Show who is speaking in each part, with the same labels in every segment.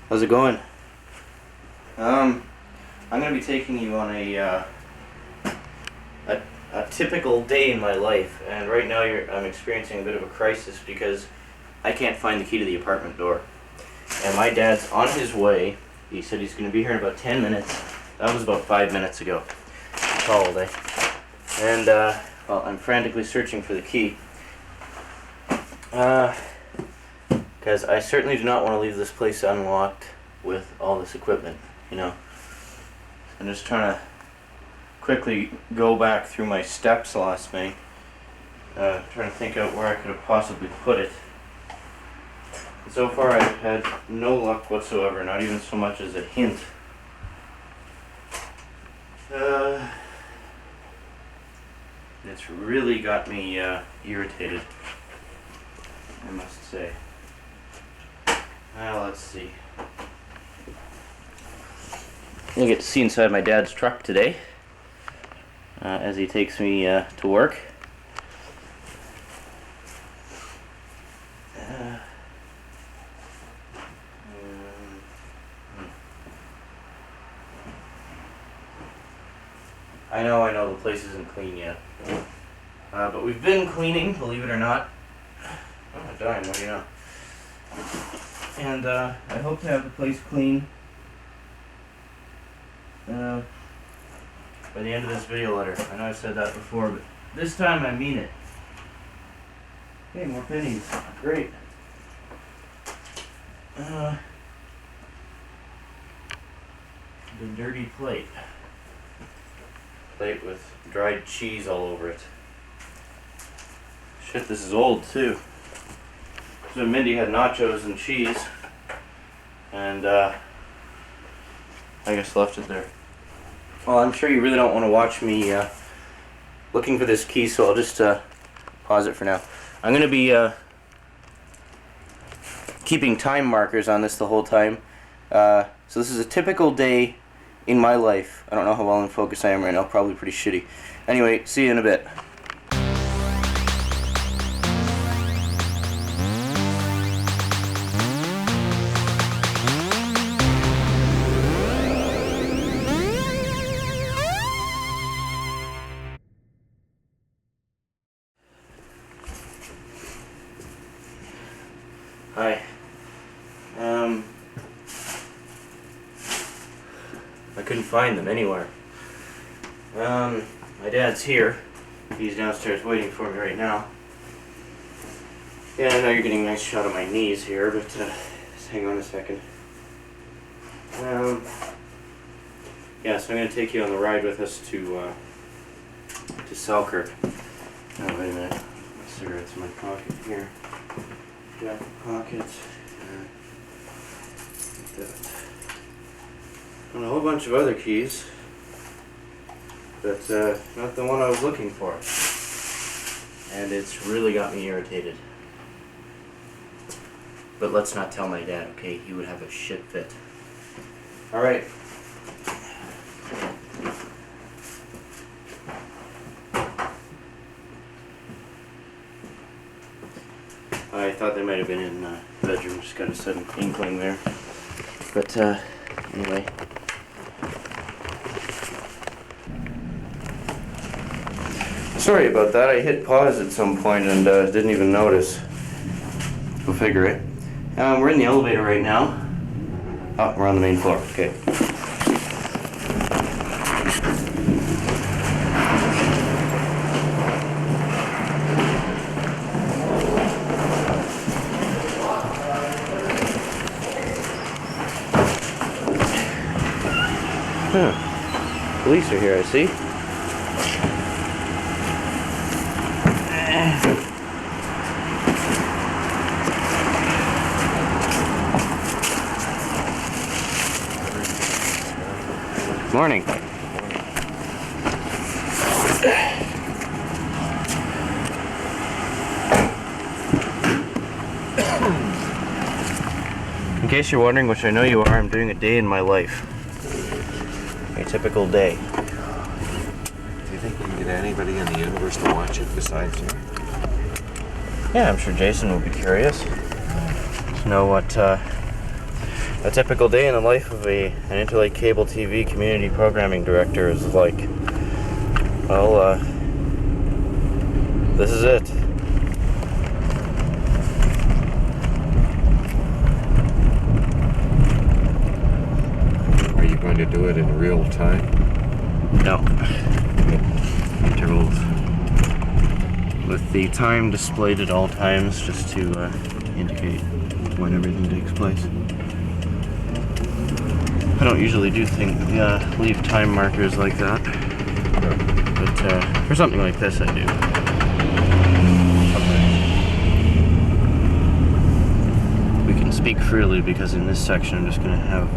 Speaker 1: How's it going? I'm gonna be taking you on a typical day in my life, and right now I'm experiencing a bit of a crisis because I can't find the key to the apartment door. And my dad's on his way. He said he's gonna be here in about 10 minutes. That was about 5 minutes ago. It's all day. And well, I'm frantically searching for the key. Because I certainly do not want to leave this place unlocked with all this equipment, you know. I'm just trying to quickly go back through my steps last night, trying to think out where I could have possibly put it. And so far I've had no luck whatsoever, not even so much as a hint. It's really got me irritated, I must say. Let's see. I get to see inside my dad's truck today as he takes me to work. I know the place isn't clean yet, but we've been cleaning, believe it or not. Oh, I'm dying, what do you know? And I hope to have the place clean by the end of this video letter. I know I've said that before, but this time I mean it. Hey, more pennies. Great. The dirty plate. Plate with dried cheese all over it. Shit, this is old too. So Mindy had nachos and cheese, and I just left it there. Well, I'm sure you really don't want to watch me looking for this key, so I'll just pause it for now. I'm going to be keeping time markers on this the whole time. So this is a typical day in my life. I don't know how well in focus I am right now, probably pretty shitty. Anyway, see you in a bit. Hi. I couldn't find them anywhere. My dad's here. He's downstairs waiting for me right now. Yeah, I know you're getting a nice shot of my knees here, but just hang on a second. Yeah, so I'm going to take you on the ride with us to Selkirk. Oh, wait a minute. My cigarette's in my pocket here. Jacket pocket. Like that. And a whole bunch of other keys, but not the one I was looking for. And it's really got me irritated. But let's not tell my dad, okay? He would have a shit fit. Alright. I thought they might have been in the bedroom, just got a sudden inkling there. But anyway. Sorry about that, I hit pause at some point and didn't even notice. Go figure it. We're in the elevator right now. Oh, we're on the main floor, okay. Huh. Police are here, I see. Morning. In case you're wondering, which I know you are, I'm doing a day in my life. A typical day.
Speaker 2: Do you think you can get anybody in the universe to watch it besides you?
Speaker 1: Yeah, I'm sure Jason will be curious to know what a typical day in the life of an Interlake Cable TV community programming director is like. Well, this is it.
Speaker 2: Are you going to do it in real time?
Speaker 1: No. Intervals. With the time displayed at all times, just to indicate when everything takes place. I don't usually do leave time markers like that, but for something like this, I do. We can speak freely because in this section, I'm just going to have.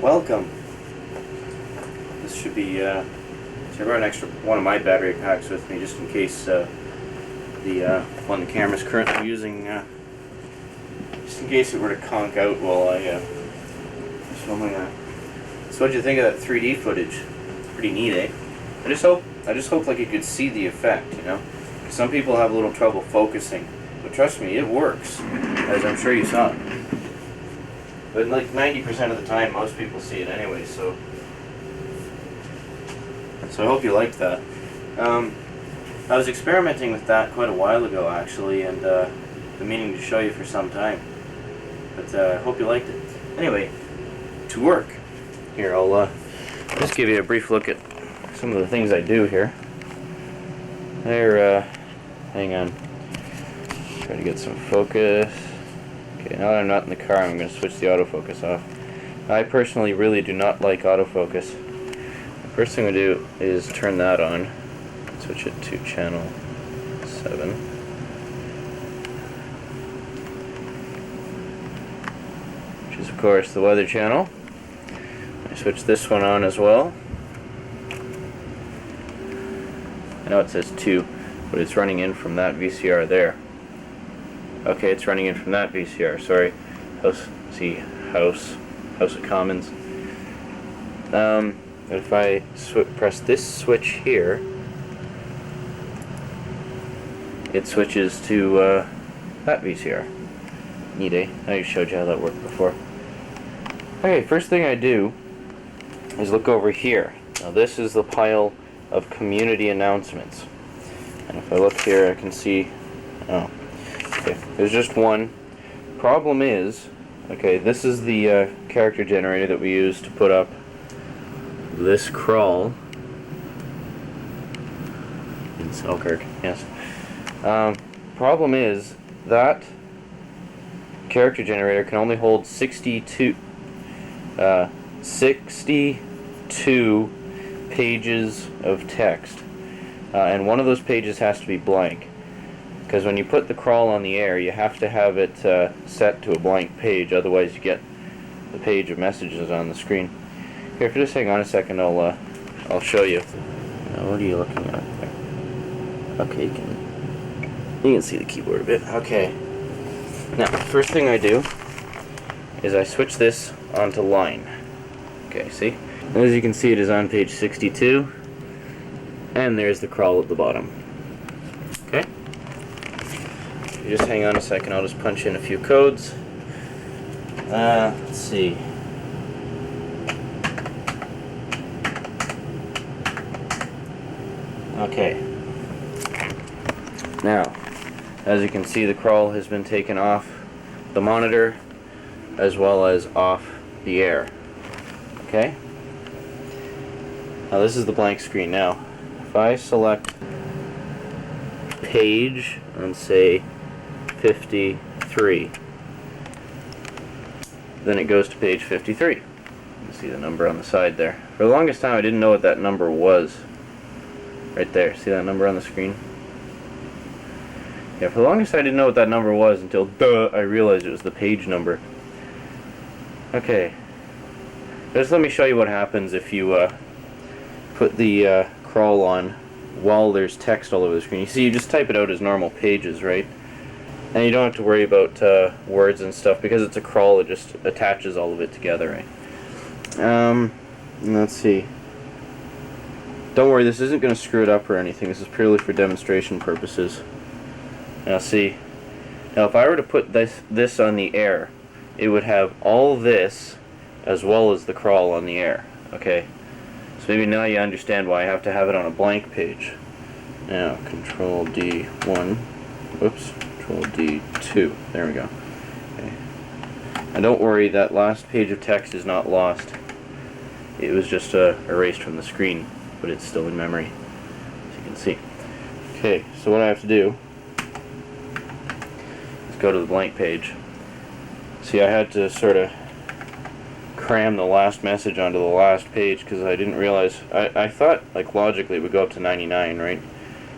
Speaker 1: welcome. This should be, so I brought an extra one of my battery packs with me just in case the one the camera's currently using, just in case it were to conk out while I filming that. So what'd you think of that 3D footage? Pretty neat, eh? I just hope like you could see the effect, you know? 'Cause some people have a little trouble focusing, but trust me, it works, as I'm sure you saw. But like 90% of the time, most people see it anyway, so I hope you liked that. I was experimenting with that quite a while ago, actually, and been meaning to show you for some time. But I hope you liked it. Anyway, to work. Here, I'll just give you a brief look at some of the things I do here. There, hang on. Try to get some focus. Okay, now that I'm not in the car, I'm going to switch the autofocus off. I personally really do not like autofocus. The first thing we do is turn that on. Switch it to channel 7. Which is of course the weather channel. I switch this one on as well. I know it says 2, but it's running in from that VCR there. Okay, it's running in from that VCR, sorry. House of Commons. If I press this switch here, it switches to that VCR. Neat, eh? I showed you how that worked before. Okay, first thing I do is look over here. Now this is the pile of community announcements. And if I look here, I can see, oh, okay, there's just one. Problem is, okay, this is the character generator that we use to put up this crawl in Selkirk, yes. Problem is that character generator can only hold 62 pages of text, and one of those pages has to be blank, because when you put the crawl on the air you have to have it set to a blank page, otherwise you get the page of messages on the screen. Here, if you just hang on a second, I'll show you. Now, what are you looking at there? Okay, you can see the keyboard a bit. Okay. Now, first thing I do is I switch this onto line. Okay, see? And as you can see, it is on page 62, and there's the crawl at the bottom. Okay? You just hang on a second, I'll just punch in a few codes. Let's see. Okay. Now, as you can see, the crawl has been taken off the monitor as well as off the air. Okay? Now this is the blank screen. Now, if I select page on, say, 53, then it goes to page 53. You can see the number on the side there. For the longest time I didn't know what that number was. Right there. See that number on the screen? Yeah, for the longest I didn't know what that number was until I realized it was the page number. Okay. Just let me show you what happens if you put the crawl on while there's text all over the screen. You see, you just type it out as normal pages, right? And you don't have to worry about words and stuff, because it's a crawl, it just attaches all of it together, right? Let's see. Don't worry, this isn't going to screw it up or anything. This is purely for demonstration purposes. Now see, now if I were to put this on the air, it would have all this as well as the crawl on the air. Okay, so maybe now you understand why I have to have it on a blank page. Now Control D1, whoops, Control D2. There we go. Okay. Now don't worry, that last page of text is not lost. It was just erased from the screen, but it's still in memory, as you can see. Okay, so what I have to do is go to the blank page. See, I had to sort of cram the last message onto the last page because I didn't realize, I thought like logically it would go up to 99, right?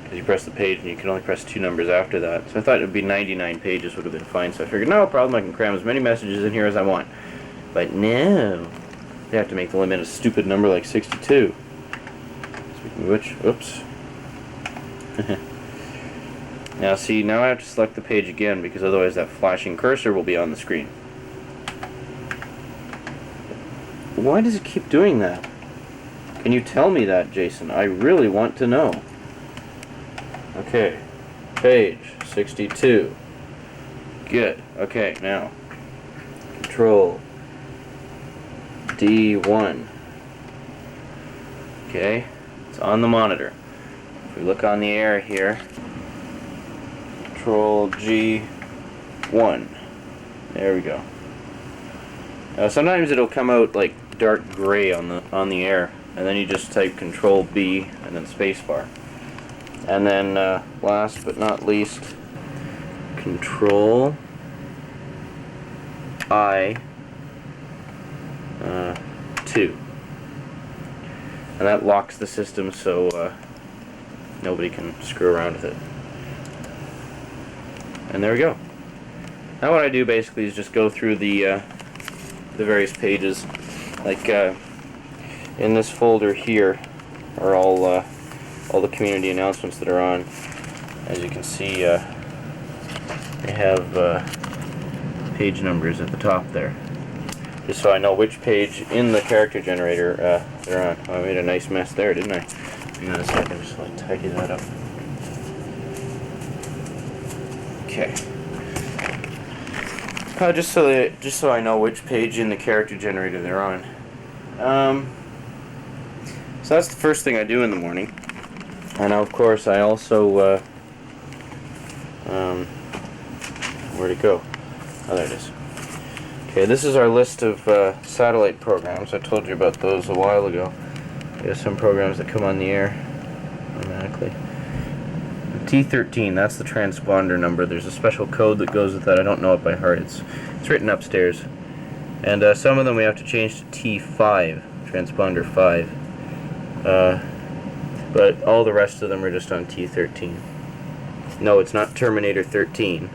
Speaker 1: Because you press the page and you can only press 2 numbers after that. So I thought it would be 99 pages would have been fine. So I figured, no problem, I can cram as many messages in here as I want. But no, They have to make the limit a stupid number like 62. Speaking of which, oops. Now see, now I have to select the page again because otherwise that flashing cursor will be on the screen. Why does it keep doing that? Can you tell me that, Jason? I really want to know. Okay, page 62. Good. Okay, now Control D1. Okay, it's on the monitor. If we look on the air here, Control G1. There we go. Now sometimes it'll come out like dark gray on the air, and then you just type Control B and then spacebar. And then last but not least, Control I 2. And that locks the system so nobody can screw around with it. And there we go. Now what I do basically is just go through the various pages. Like in this folder here are all the community announcements that are on. As you can see, they have page numbers at the top there, just so I know which page in the character generator they're on. Oh, I made a nice mess there, didn't I? Hang on a second, just like tidy that up. Okay. Just so I know which page in the character generator they're on. So that's the first thing I do in the morning. And of course I also where'd it go? Oh, there it is. Okay, this is our list of satellite programs. I told you about those a while ago. There's some programs that come on the air automatically. T13, that's the transponder number. There's a special code that goes with that. I don't know it by heart. It's written upstairs. And some of them we have to change to T5, transponder 5. But all the rest of them are just on T13. No, it's not Terminator 13.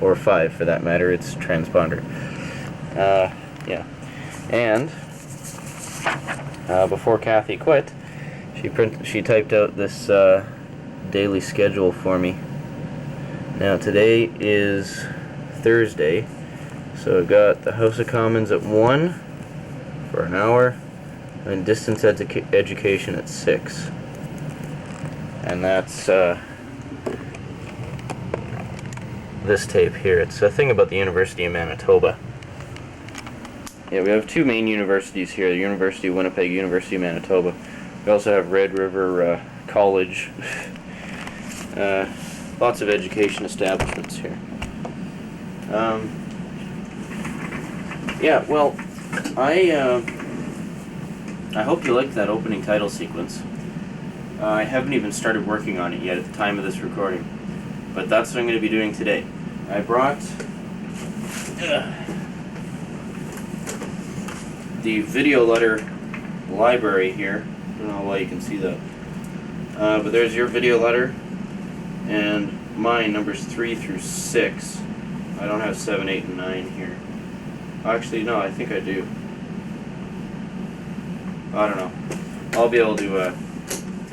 Speaker 1: Or 5 for that matter. It's transponder. Yeah. And before Kathy quit, she typed out this daily schedule for me. Now today is Thursday, so I've got the House of Commons at 1 for an hour, and distance education at 6. And that's this tape here. It's a thing about the University of Manitoba. Yeah, we have two main universities here, the University of Winnipeg, University of Manitoba. We also have Red River College. Lots of education establishments here. Yeah, well, I hope you liked that opening title sequence. I haven't even started working on it yet at the time of this recording, but that's what I'm going to be doing today. I brought the video letter library here. I don't know why you can see that. But there's your video letter, and mine, numbers 3 through 6. I don't have 7, 8, and 9 here. Actually, no, I think I do. I don't know. I'll be able to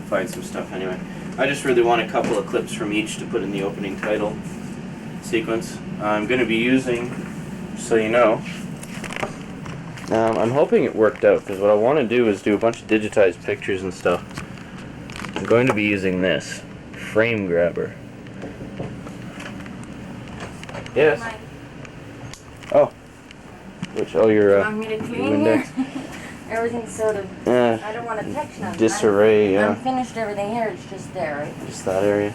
Speaker 1: find some stuff anyway. I just really want a couple of clips from each to put in the opening title sequence. I'm going to be using, so you know, I'm hoping it worked out, because what I want to do is do a bunch of digitized pictures and stuff. I'm going to be using this frame grabber. Yes.
Speaker 3: Mine.
Speaker 1: Oh. Which? Oh, your
Speaker 3: Want me to clean
Speaker 1: index.
Speaker 3: here? Everything's sort of. I don't want to touch nothing.
Speaker 1: Disarray.
Speaker 3: I'm finished everything here. It's just there, right?
Speaker 1: Just that area.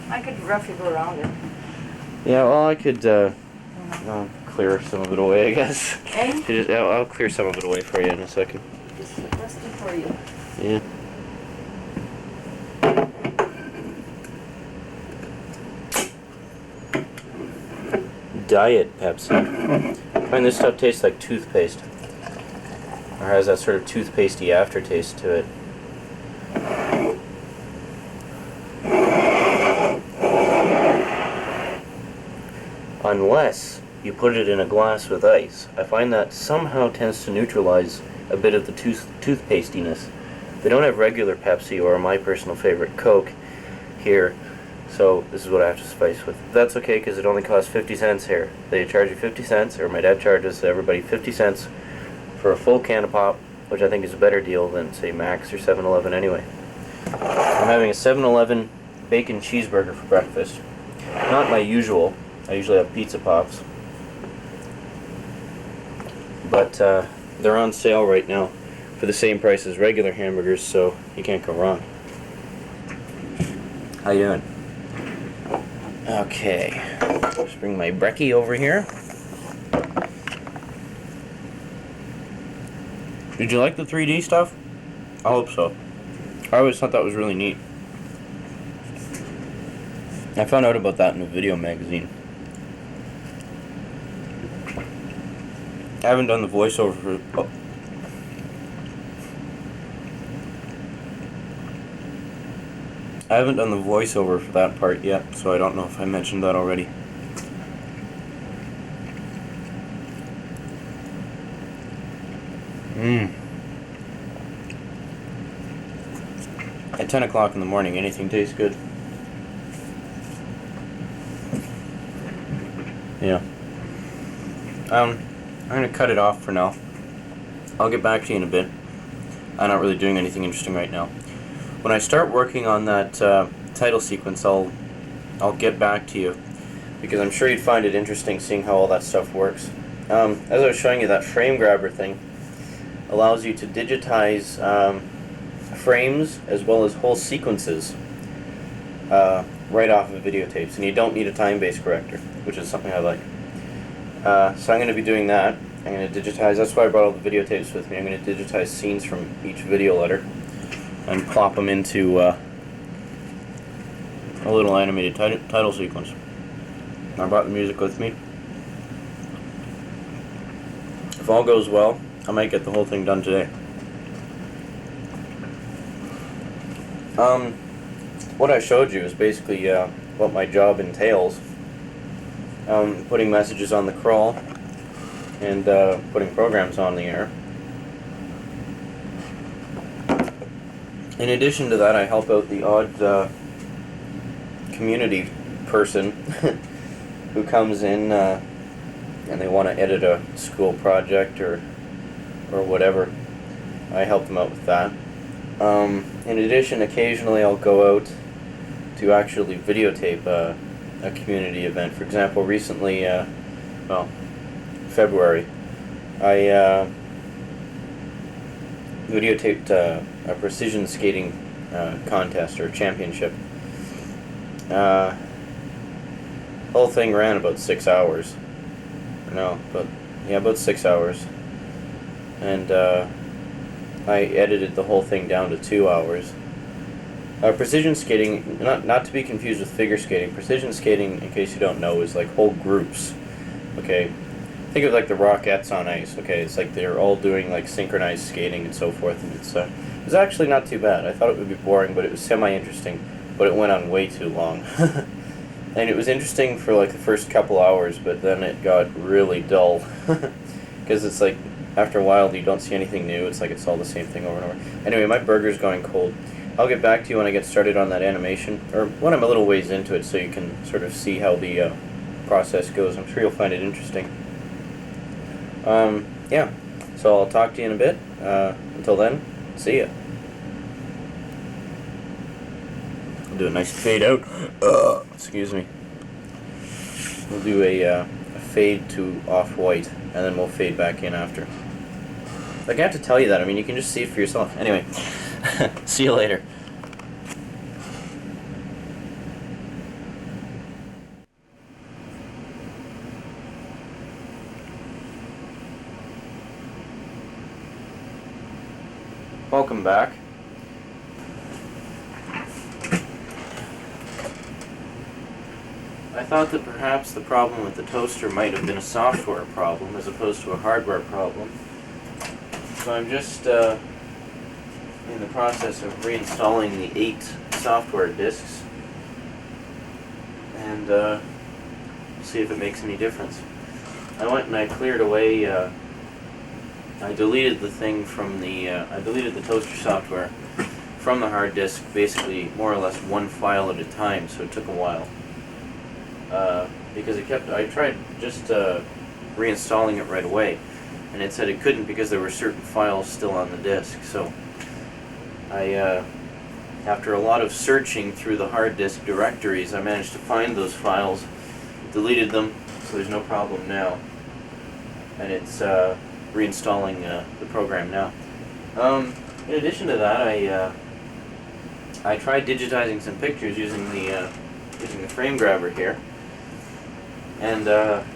Speaker 3: I could roughly go around it.
Speaker 1: Yeah. Well, I could clear some of it away, I guess.
Speaker 3: Okay.
Speaker 1: I'll clear some of it away for you in a second.
Speaker 3: Just dusty for you.
Speaker 1: Yeah. Diet Pepsi. I find this stuff tastes like toothpaste. Or has that sort of toothpastey aftertaste to it. Unless you put it in a glass with ice. I find that somehow tends to neutralize a bit of the toothpastiness. They don't have regular Pepsi or my personal favorite Coke here, so this is what I have to suffice with. That's okay because it only costs 50 cents here. They charge you 50 cents, or my dad charges everybody 50 cents for a full can of pop, which I think is a better deal than, say, Mac's or 7-Eleven anyway. I'm having a 7-Eleven bacon cheeseburger for breakfast. Not my usual. I usually have pizza pops. But they're on sale right now for the same price as regular hamburgers, so you can't go wrong. How you doing? Okay. Let's bring my brekkie over here. Did you like the 3D stuff? I hope so. I always thought that was really neat. I found out about that in a video magazine. I haven't done the voiceover for... Oh. I haven't done the voiceover for that part yet, so I don't know if I mentioned that already. At 10 o'clock in the morning, anything tastes good. Yeah. I'm going to cut it off for now. I'll get back to you in a bit. I'm not really doing anything interesting right now. When I start working on that title sequence, I'll get back to you, because I'm sure you'd find it interesting seeing how all that stuff works. As I was showing you, that frame grabber thing allows you to digitize frames as well as whole sequences right off of videotapes, and you don't need a time-based corrector, which is something I like. So I'm going to be doing that. I'm going to digitize, that's why I brought all the videotapes with me. I'm going to digitize scenes from each video letter and plop them into a little animated title sequence. I brought the music with me. If all goes well, I might get the whole thing done today. What I showed you is basically what my job entails. Putting messages on the crawl and putting programs on the air. In addition to that, I help out the odd community person who comes in and they want to edit a school project or whatever. I help them out with that. In addition, occasionally I'll go out to actually videotape a community event. For example, recently, February, I videotaped a precision skating contest or championship. The whole thing ran about 6 hours. About 6 hours. And I edited the whole thing down to 2 hours. Precision skating, not to be confused with figure skating. Precision skating, in case you don't know, is like whole groups. Okay, think of like the Rockettes on ice. Okay, it's like they're all doing like synchronized skating and so forth, and it's actually not too bad. I thought it would be boring, but it was semi-interesting. But it went on way too long, and it was interesting for like the first couple hours, but then it got really dull because it's like after a while you don't see anything new. It's like it's all the same thing over and over. Anyway, my burger's going cold. I'll get back to you when I get started on that animation, or when I'm a little ways into it, so you can sort of see how the process goes. I'm sure you'll find it interesting. Yeah, so I'll talk to you in a bit. Until then, see ya. I'll do a nice fade out. Excuse me. We'll do a fade to off-white, and then we'll fade back in after. Like, I have to tell you that. I mean, you can just see it for yourself. Anyway, see you later. Welcome back. I thought that perhaps the problem with the toaster might have been a software problem as opposed to a hardware problem. So I'm just in the process of reinstalling the 8 software disks, and see if it makes any difference. I went and I cleared away, I deleted the thing from the, I deleted the toaster software from the hard disk, basically more or less one file at a time, so it took a while. Because I tried just reinstalling it right away, and it said it couldn't because there were certain files still on the disk. So after a lot of searching through the hard disk directories, I managed to find those files, deleted them, so there's no problem now. And it's reinstalling the program now. In addition to that, I tried digitizing some pictures using the frame grabber here, and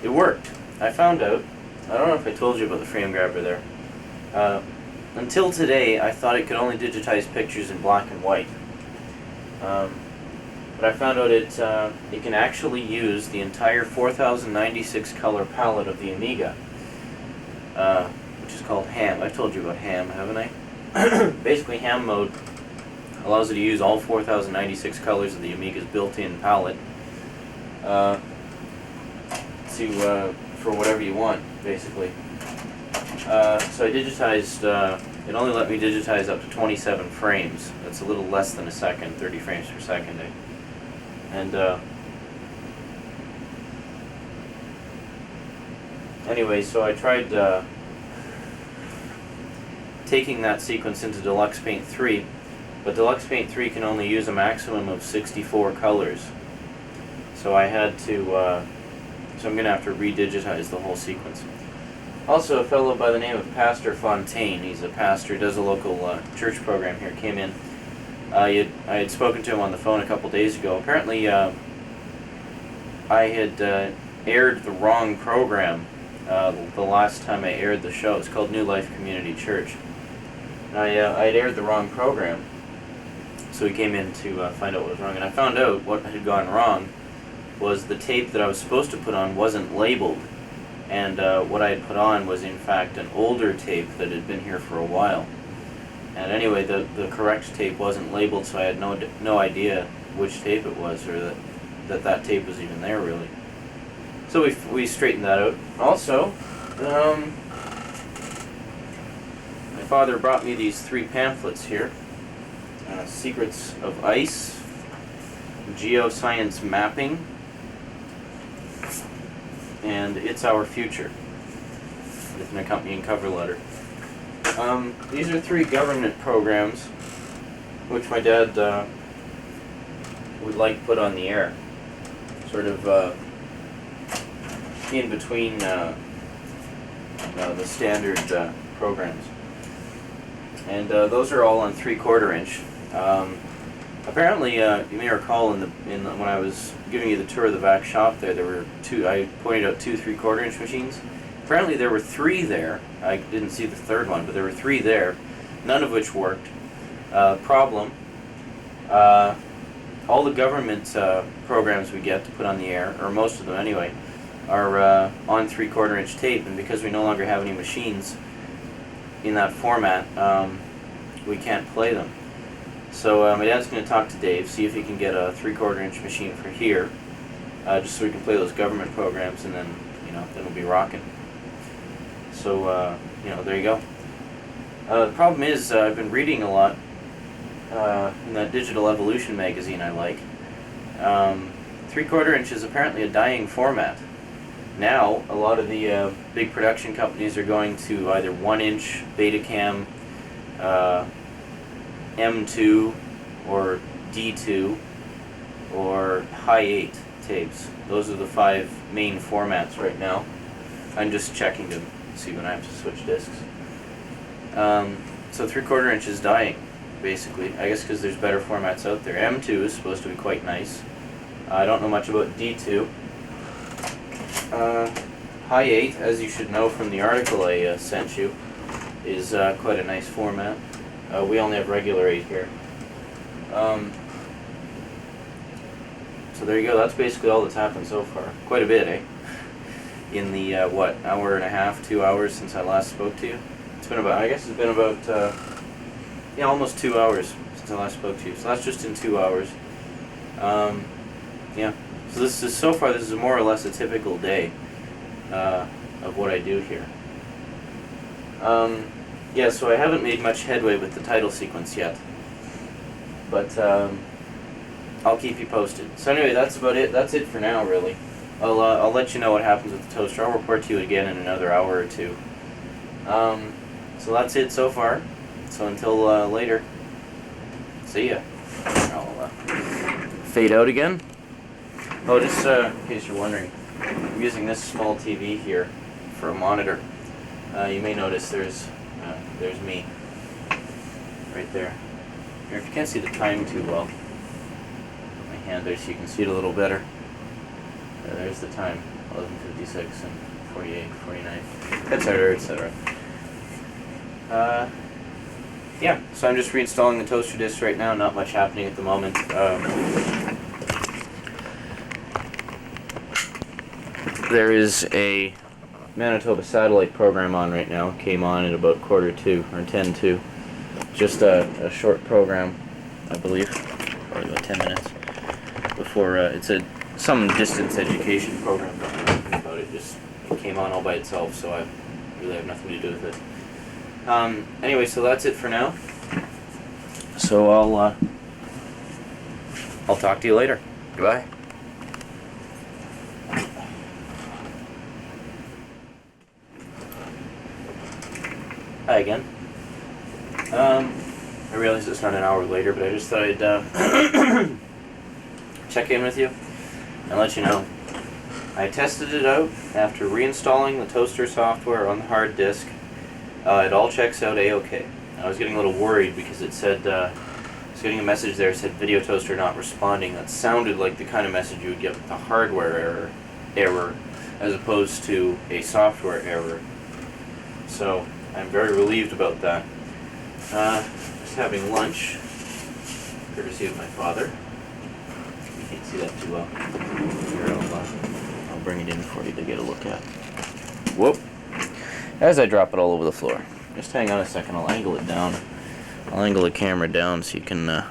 Speaker 1: it worked. I found out, I don't know if I told you about the frame grabber there. Until today, I thought it could only digitize pictures in black and white. But I found out it can actually use the entire 4096 color palette of the Amiga, which is called ham. I've told you about ham, haven't I? Basically, ham mode allows you to use all 4096 colors of the Amiga's built-in palette for whatever you want, basically. So I digitized, it only let me digitize up to 27 frames. That's a little less than a second, 30 frames per second. And anyway, so I tried taking that sequence into Deluxe Paint 3, but Deluxe Paint 3 can only use a maximum of 64 colors. So I had to, so I'm going to have to redigitize the whole sequence. Also, a fellow by the name of Pastor Fontaine, he's a pastor, does a local church program here, came in. I had spoken to him on the phone a couple days ago. Apparently, I had aired the wrong program the last time I aired the show. It's called New Life Community Church. I had aired the wrong program, so he came in to find out what was wrong. And I found out what had gone wrong was the tape that I was supposed to put on wasn't labeled. And what I had put on was in fact an older tape that had been here for a while. And anyway, the correct tape wasn't labeled, so I had no idea which tape it was, or that tape was even there, really. So we straightened that out. Also, my father brought me these 3 pamphlets here. Secrets of Ice, Geoscience Mapping, and It's Our Future, with an accompanying cover letter. These are 3 government programs which my dad would like put on the air, sort of in between the standard programs. And those are all on 3/4 inch. Apparently, you may recall when I was giving you the tour of the back shop there were 2, I pointed out 2 3/4 inch machines. Apparently there were 3 there. I didn't see the third one, but there were 3 there, none of which worked. Problem, all the government programs we get to put on the air, or most of them anyway, are on 3/4 inch tape, and because we no longer have any machines in that format, we can't play them. So my dad's going to talk to Dave, see if he can get a 3/4 inch machine for here, just so we can play those government programs, and then then we'll be rocking. So there you go. The problem is I've been reading a lot in that Digital Evolution magazine I like. 3/4 inch is apparently a dying format. Now a lot of the big production companies are going to either 1 inch Betacam, M2 or D2 or high 8 tapes. Those are the 5 main formats right now. I'm just checking to see when I have to switch discs. So 3/4 inch is dying, basically. I guess because there's better formats out there. M2 is supposed to be quite nice. I don't know much about D2. High 8, as you should know from the article I sent you, is quite a nice format. We only have regular 8 here. So there you go. That's basically all that's happened so far. Quite a bit, eh? In the hour and a half, 2 hours since I last spoke to you. It's been about, I guess it's been about almost 2 hours since I last spoke to you. So that's just in 2 hours. Yeah. So this is more or less a typical day. of what I do here. Yeah, so I haven't made much headway with the title sequence yet, but I'll keep you posted. So anyway, that's about it. That's it for now, really. I'll let you know what happens with the toaster. I'll report to you again in another hour or two. So that's it so far. So until later, see ya. I'll fade out again. Oh, just in case you're wondering, I'm using this small TV here for a monitor. You may notice there's me right there. Here, if you can't see the time too well, put my hand there so you can see it a little better. There's the time, 11:56 and 48, 49, etc., etc. Yeah, so I'm just reinstalling the toaster disc right now. Not much happening at the moment. There is a Manitoba satellite program on right now. Came on at about 1:45 or 10:02. Just a short program, I believe, probably about 10 minutes before. It's some distance education program. About it came on all by itself, so I really have nothing to do with it. Anyway, so that's it for now. So I'll talk to you later. Goodbye. Hi again. I realize it's not an hour later, but I just thought I'd check in with you and let you know. I tested it out after reinstalling the toaster software on the hard disk. It all checks out A-OK. I was getting a little worried because it said, I was getting a message there that said video toaster not responding. That sounded like the kind of message you would get with a hardware error as opposed to a software error. So I'm very relieved about that. Just having lunch, courtesy of my father. You can't see that too well. Here, I'll bring it in for you to get a look at. Whoop! As I drop it all over the floor. Just hang on a second, I'll angle it down. I'll angle the camera down so you can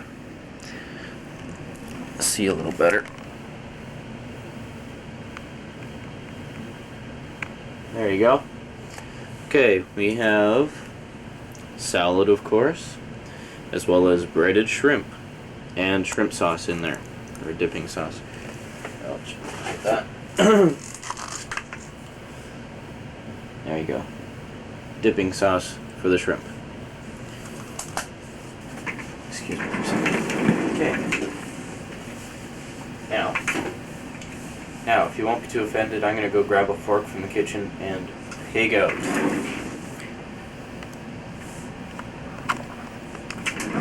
Speaker 1: see a little better. There you go. Okay, we have salad, of course, as well as breaded shrimp and shrimp sauce in there, or dipping sauce. I'll just like that. There you go. Dipping sauce for the shrimp. Excuse me for a second. Okay. Now, if you won't be too offended, I'm going to go grab a fork from the kitchen and pig out.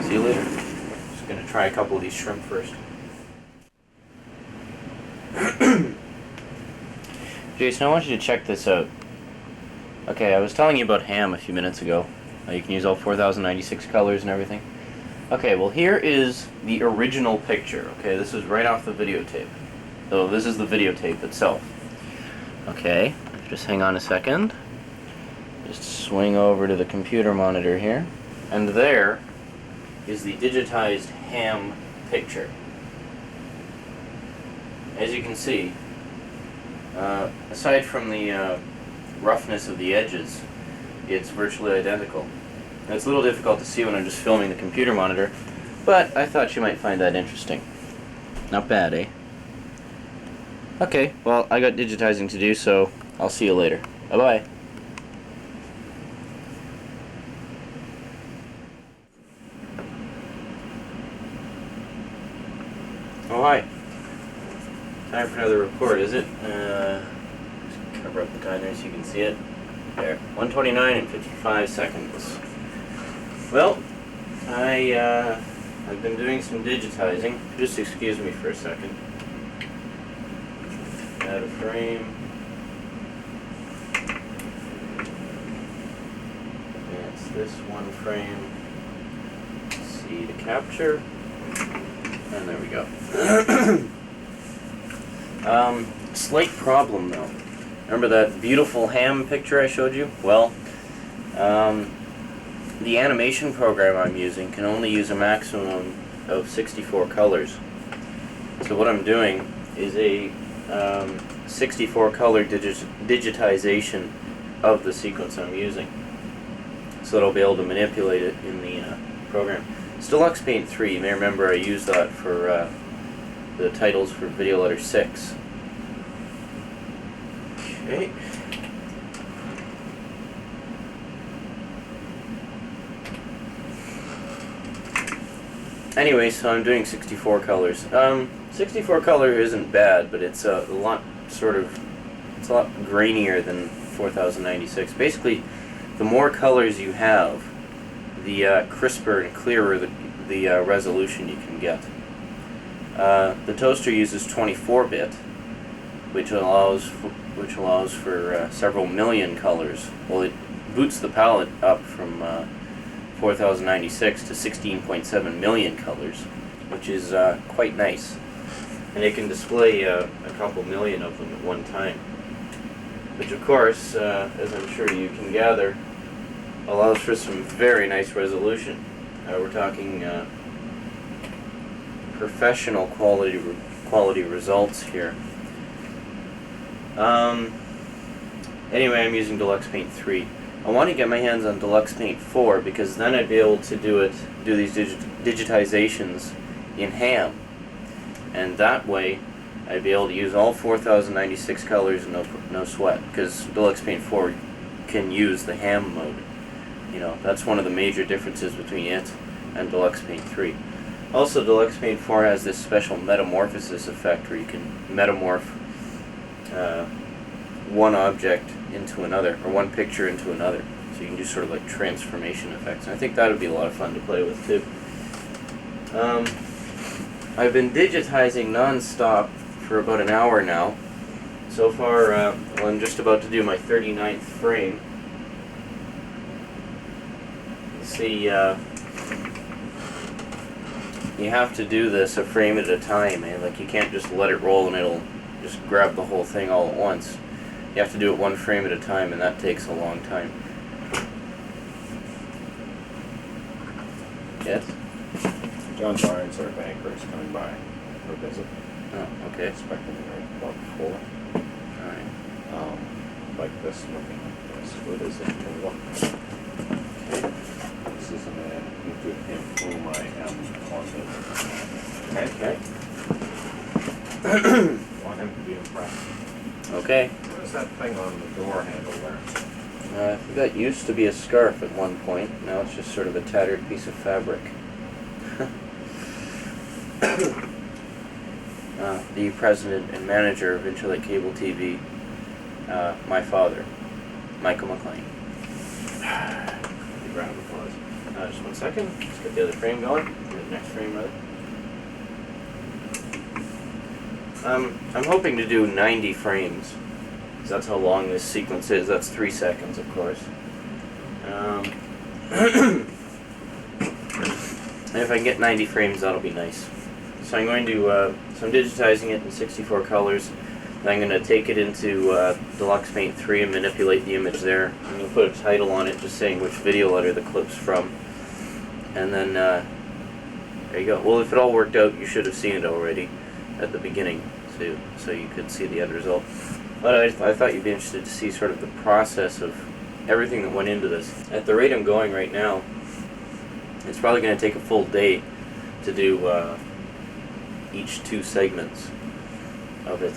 Speaker 1: See you later. Just going to try a couple of these shrimp first. Jason, I want you to check this out. Okay, I was telling you about ham a few minutes ago. You can use all 4096 colors and everything. Okay, well here is the original picture. Okay, this is right off the videotape. So this is the videotape itself. Okay, just hang on a second. Just swing over to the computer monitor here. And there is the digitized ham picture. As you can see, aside from the roughness of the edges, it's virtually identical. And it's a little difficult to see when I'm just filming the computer monitor, but I thought you might find that interesting. Not bad, eh? Okay, well, I got digitizing to do, so I'll see you later. Bye-bye. Oh, hi. Time for another report, is it? Just cover up the time there so you can see it. There, 1:29 and 55 seconds. Well, I've been doing some digitizing. Just excuse me for a second. Add a frame. Advance this one frame. C to capture. And there we go. Slight problem though. Remember that beautiful ham picture I showed you? Well, the animation program I'm using can only use a maximum of 64 colors. So what I'm doing is a 64 color digitization of the sequence I'm using, so that I'll be able to manipulate it in the program. It's Deluxe Paint 3. You may remember I used that for the titles for video letter 6. Okay. Anyway, so I'm doing 64 colors. 64 color isn't bad, but it's a lot grainier than 4096. Basically, the more colors you have, the crisper and clearer the resolution you can get. The toaster uses 24-bit, which allows for several million colors. Well, it boots the palette up from 4096 to 16.7 million colors, which is quite nice. And it can display a couple million of them at one time, which of course, as I'm sure you can gather, allows for some very nice resolution. We're talking professional quality results here. Anyway, I'm using Deluxe Paint 3. I want to get my hands on Deluxe Paint 4 because then I'd be able to do these digitizations in ham, and that way I'd be able to use all 4096 colors and no sweat, because Deluxe Paint 4 can use the ham mode. You know, that's one of the major differences between it and Deluxe Paint 3. Also, Deluxe Paint 4 has this special metamorphosis effect where you can metamorph one object into another, or one picture into another. So you can do sort of like transformation effects. And I think that would be a lot of fun to play with too. I've been digitizing non-stop for about an hour now. So far, well, I'm just about to do my 39th frame. See, you have to do this a frame at a time, eh? Like, you can't just let it roll and it'll just grab the whole thing all at once. You have to do it one frame at a time, and that takes a long time. Yes?
Speaker 2: John Barnes, our banker, is coming by for a visit.
Speaker 1: Oh, okay.
Speaker 2: Expecting him right about 4.
Speaker 1: Alright.
Speaker 2: Like this, looking like this. What is it? Look. Okay. This is an ad. You give him whom I am on this. Okay. Want him to be impressed.
Speaker 1: Okay.
Speaker 2: What is that thing on the door handle there?
Speaker 1: That used to be a scarf at one point. Now it's just sort of a tattered piece of fabric. The president and manager of Interlake Cable TV, my father, Michael McLean. Big round of applause. Just 1 second. Let's get the other frame going. The next frame, rather. I'm hoping to do 90 frames. That's how long this sequence is. That's 3 seconds, of course. And if I can get 90 frames, that'll be nice. So I'm going to, so I'm digitizing it in 64 colors. Then I'm going to take it into Deluxe Paint 3 and manipulate the image there. I'm going to put a title on it just saying which video letter the clip's from. And then, there you go. Well, if it all worked out, you should have seen it already at the beginning, so you could see the end result. But I thought you'd be interested to see sort of the process of everything that went into this. At the rate I'm going right now, it's probably going to take a full day to do each 2 segments of it.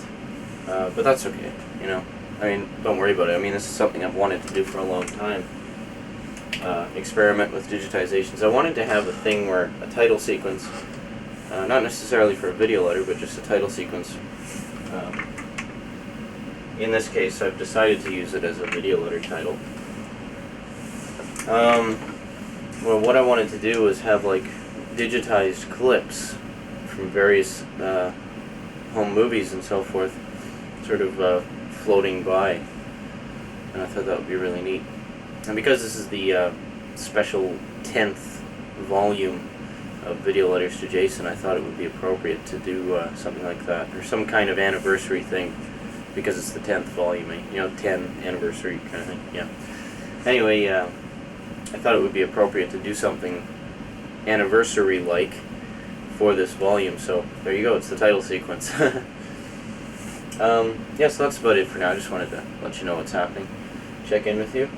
Speaker 1: But that's okay, you know. I mean, don't worry about it. I mean, this is something I've wanted to do for a long time. Experiment with digitizations. I wanted to have a thing where a title sequence, not necessarily for a video letter, but just a title sequence. In this case, I've decided to use it as a video letter title. Well, what I wanted to do was have like digitized clips from various home movies and so forth, sort of floating by, and I thought that would be really neat. And because this is the special 10th volume of Video Letters to Jason, I thought it would be appropriate to do something like that, or some kind of anniversary thing, because it's the 10th volume, you know, 10 anniversary kind of thing, yeah. Anyway, I thought it would be appropriate to do something anniversary-like for this volume, so there you go, it's the title sequence. Yeah, so that's about it for now. I just wanted to let you know what's happening. check in with you.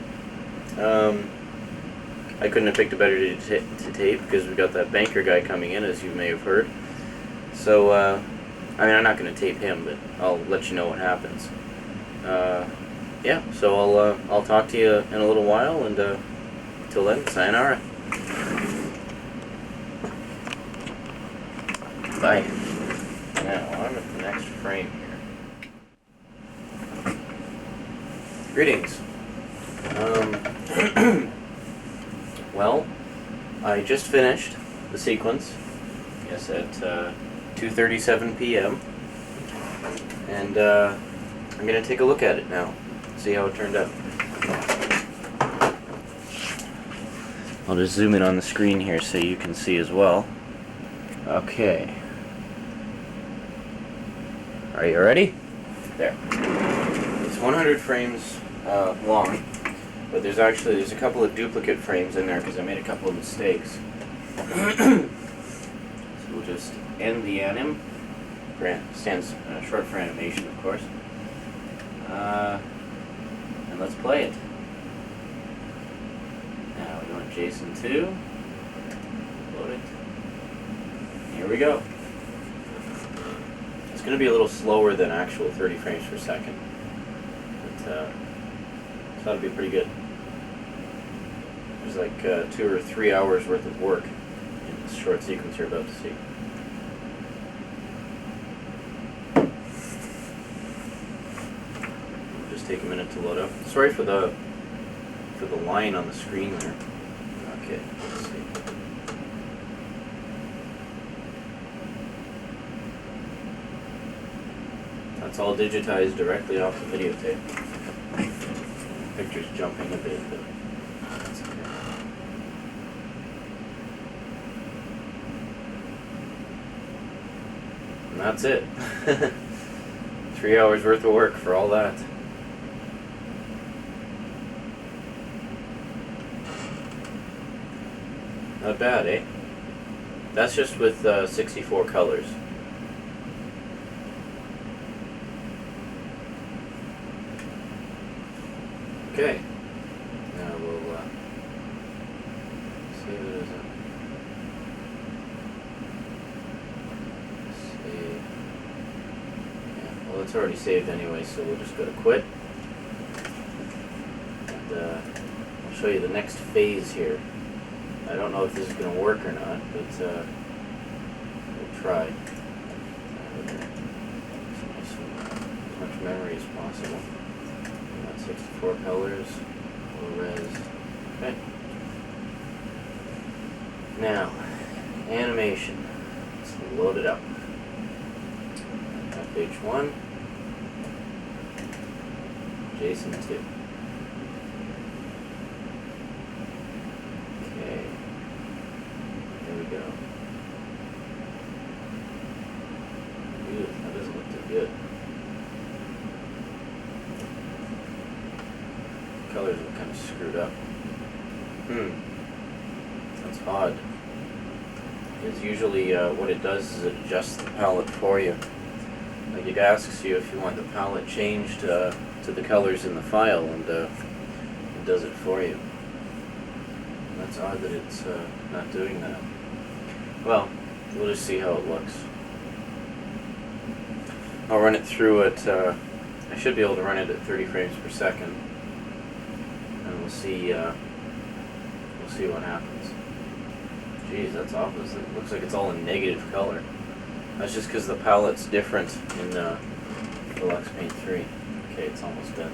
Speaker 1: I couldn't have picked a better day to tape because we got that banker guy coming in, as you may have heard. So, I mean, I'm not going to tape him, but I'll let you know what happens. Yeah, so I'll talk to you in a little while, and till then, sayonara. Bye. Now, I'm at the next frame here. Greetings. Well, I just finished the sequence, yes, at 2:37 p.m. And I'm going to take a look at it now, see how it turned out. I'll just zoom in on the screen here so you can see as well. Okay. Are you ready? There. It's 100 frames long, but there's a couple of duplicate frames in there because I made a couple of mistakes. So we'll just end the anim. Stands short for animation, of course. And let's play it. Now we go to JSON 2. Load it. Here we go. It's going to be a little slower than actual 30 frames per second, but it's got to be pretty good. There's like 2 or 3 hours worth of work in this short sequence you're about to see. It'll just take a minute to load up. Sorry for the line on the screen there. Okay, let's see. That's all digitized directly off the videotape. Picture's jumping a bit, but that's okay. And that's it. 3 hours worth of work for all that. Not bad, eh? That's just with 64 colors. Okay. Now we'll save it as a save. Yeah, well, it's already saved anyway, so we'll just go to quit. And I'll show you the next phase here. I don't know if this is going to work or not, but we'll try. As much memory as possible. 64 colors, low res. Okay. Now, animation. Let's load it up. FH1, JSON 2. Okay. Here we go. Ooh, that doesn't look too good. Colors are kind of screwed up. That's odd. Because usually what it does is it adjusts the palette for you. Like it asks you if you want the palette changed to the colors in the file, and it does it for you. That's odd that it's not doing that. Well, we'll just see how it looks. I'll run it through at, I should be able to run it at 30 frames per second. And we'll see what happens. Jeez, that's obvious. It looks like it's all in negative color. That's just because the palette's different in Deluxe Paint 3. Okay, it's almost done.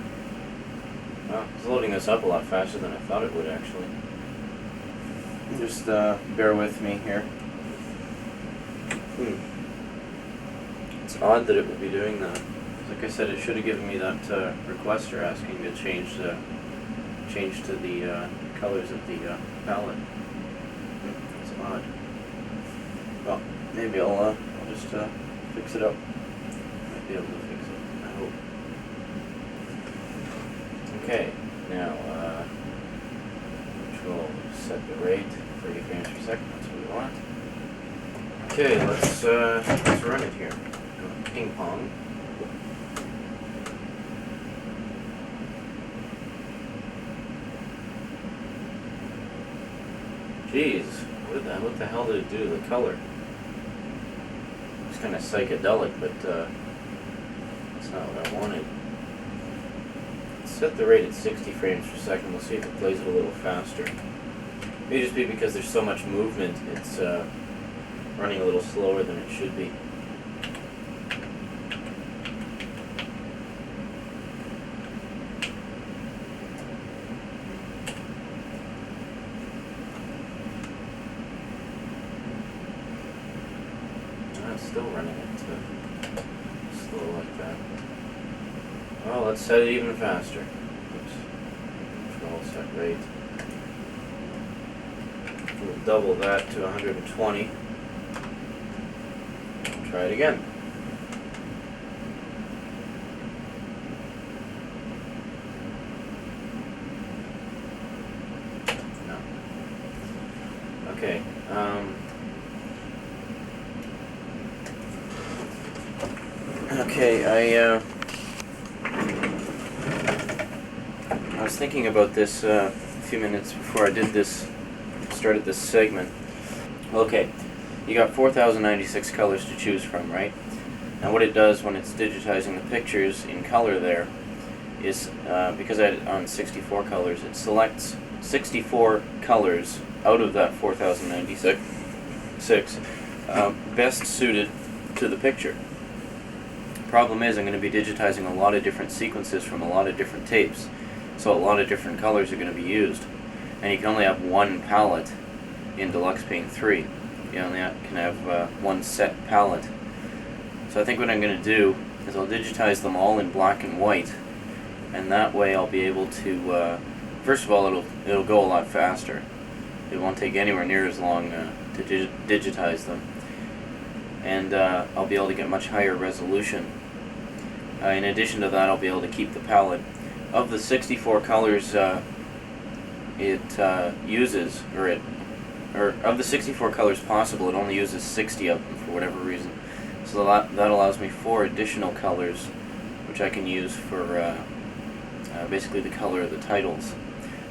Speaker 1: Well, it's loading this up a lot faster than I thought it would, actually. Just bear with me here. It's odd that it would be doing that. Like I said, it should have given me that requester asking to change to the colors of the palette. It's odd. Well, maybe I'll just fix it up. Might be able to fix it, I hope. Okay, now control set the rate 30 frames per second. That's what we want. Okay, let's run it here. Ping pong. Jeez, what the hell did it do to the color? It's kind of psychedelic, but that's not what I wanted. Set the rate at 60 frames per second. We'll see if it plays it a little faster. May just be because there's so much movement, it's running a little slower than it should be. It's still running it slow like that. Well, let's set it even faster. Oops. Control set rate. We'll double that to 120. Try it again. No. Okay. Okay, I was thinking about this a few minutes before I started this segment. Okay, you got 4,096 colors to choose from, right? And what it does when it's digitizing the pictures in color there is, because I had it on 64 colors, it selects 64 colors out of that 4,096 best suited to the picture. Problem is, I'm going to be digitizing a lot of different sequences from a lot of different tapes, so a lot of different colors are going to be used, and you can only have one palette in Deluxe Paint 3. You only can have one set palette. So I think what I'm going to do is I'll digitize them all in black and white, and that way I'll be able to, first of all, it'll go a lot faster. It won't take anywhere near as long to digitize them, and I'll be able to get much higher resolution. In addition to that, I'll be able to keep the palette. Of the 64 colors it uses, or of the 64 colors possible, it only uses 60 of them for whatever reason. So that allows me 4 additional colors, which I can use for basically the color of the titles.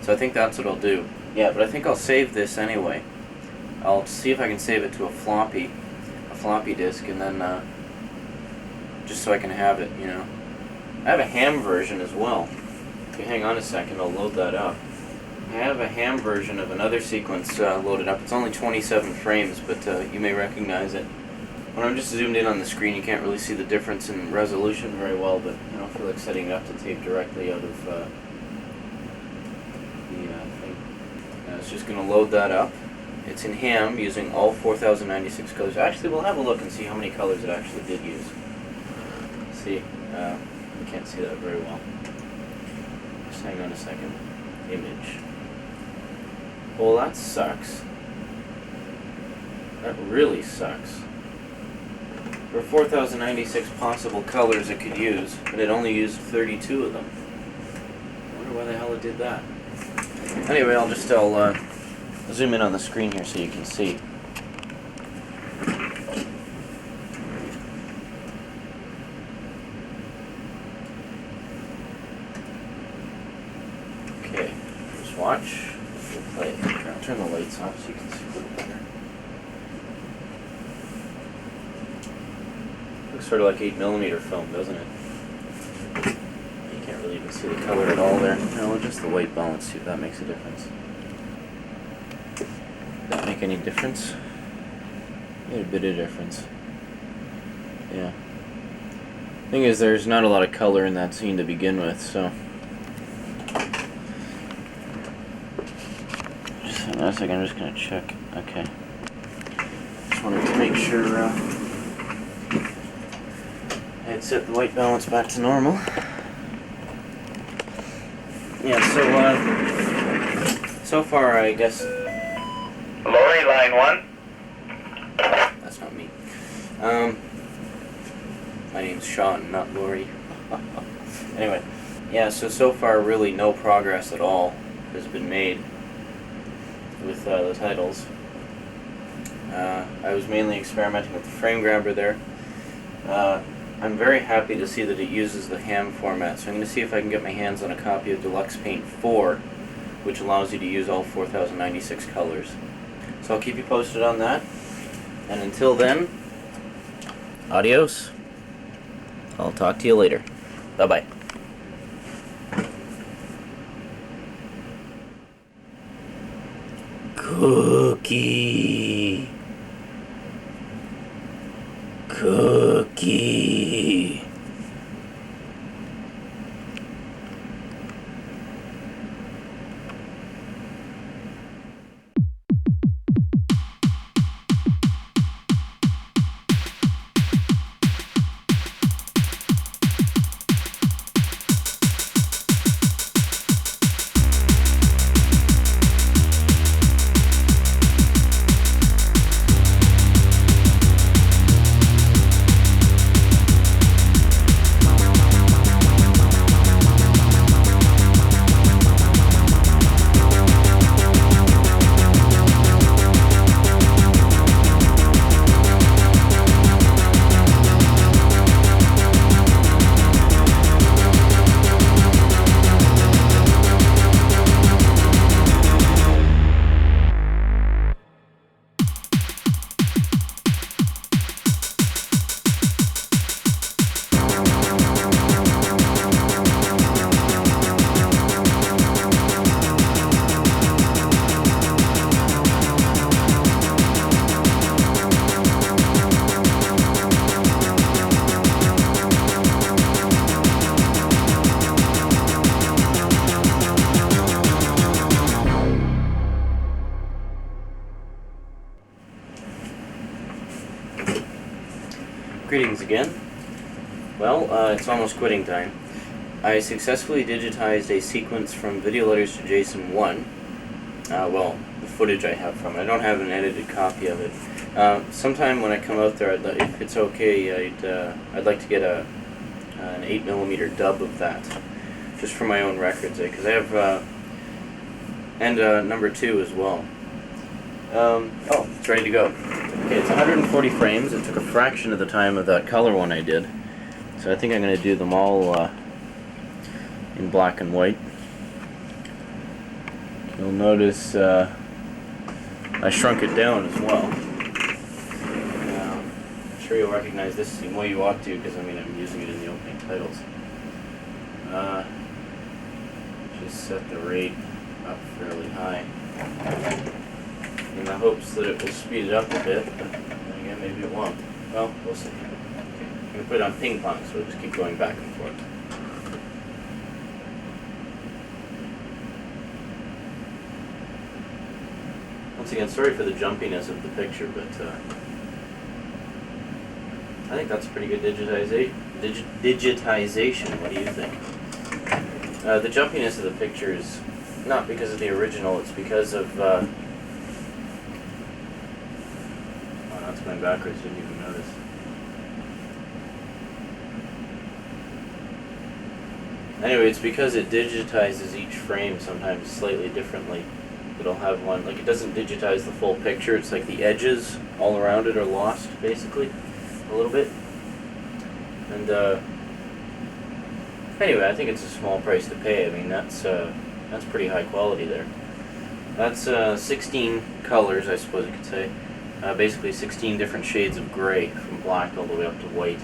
Speaker 1: So I think that's what I'll do. Yeah, but I think I'll save this anyway. I'll see if I can save it to a floppy disk, and then just so I can have it, you know. I have a ham version as well. If you hang on a second, I'll load that up. I have a ham version of another sequence loaded up. It's only 27 frames, but you may recognize it. When I'm just zoomed in on the screen, you can't really see the difference in resolution very well, but I don't feel like setting it up to tape directly out of the thing. It's just going to load that up. It's in ham, using all 4,096 colors. Actually, we'll have a look and see how many colors it actually did use. See, you can't see that very well. Just hang on a second. Image. Well, that sucks. That really sucks. There were 4,096 possible colors it could use, but it only used 32 of them. I wonder why the hell it did that. Anyway, I'll zoom in on the screen here so you can see. Okay, just watch. We'll play. I'll turn the lights off so you can see a little better. Looks sort of like 8mm film, doesn't it? You can't really even see the color at all there. No, just the white balance, see if that makes a difference. Does that make any difference? Made a bit of difference. Yeah. Thing is, there's not a lot of color in that scene to begin with, so. Just hang on a second, I'm just gonna check. Okay. Just wanted to make sure I had set the white balance back to normal. Yeah, so far I guess.
Speaker 4: Lori, line 1.
Speaker 1: That's not me. My name's Sean, not Lori. Anyway, yeah, so far really no progress at all has been made with the titles. I was mainly experimenting with the frame grabber there. I'm very happy to see that it uses the ham format, so I'm going to see if I can get my hands on a copy of Deluxe Paint 4, which allows you to use all 4,096 colors. So I'll keep you posted on that. And until then, adios. I'll talk to you later. Bye-bye. Cookie. Cookie. Greetings again. Well, it's almost quitting time. I successfully digitized a sequence from video letters to JSON 1. Well, the footage I have from it. I don't have an edited copy of it. Sometime when I come out there, if it's okay, I'd like to get an 8mm dub of that, just for my own records, because I have, and number 2 as well. Oh, it's ready to go. Okay, it's 140 frames. It took a fraction of the time of that color one I did. So I think I'm going to do them all in black and white. You'll notice I shrunk it down as well. I'm sure you'll recognize this scene. Well, you ought to, because I'm using it in the opening titles. Just set the rate up fairly high, in the hopes that it will speed it up a bit, but then again, maybe it won't. Well, we'll see. Okay. I'm going to put it on ping pong, so we'll just keep going back and forth. Once again, sorry for the jumpiness of the picture, but I think that's pretty good digitization. What do you think? The jumpiness of the picture is not because of the original, it's because of that's going backwards, didn't even notice. Anyway, it's because it digitizes each frame sometimes slightly differently. It'll have one, like it doesn't digitize the full picture, it's like the edges all around it are lost, basically, a little bit. And anyway, I think it's a small price to pay. I mean, that's pretty high quality there. That's 16 colors, I suppose you could say. Basically 16 different shades of gray, from black all the way up to white.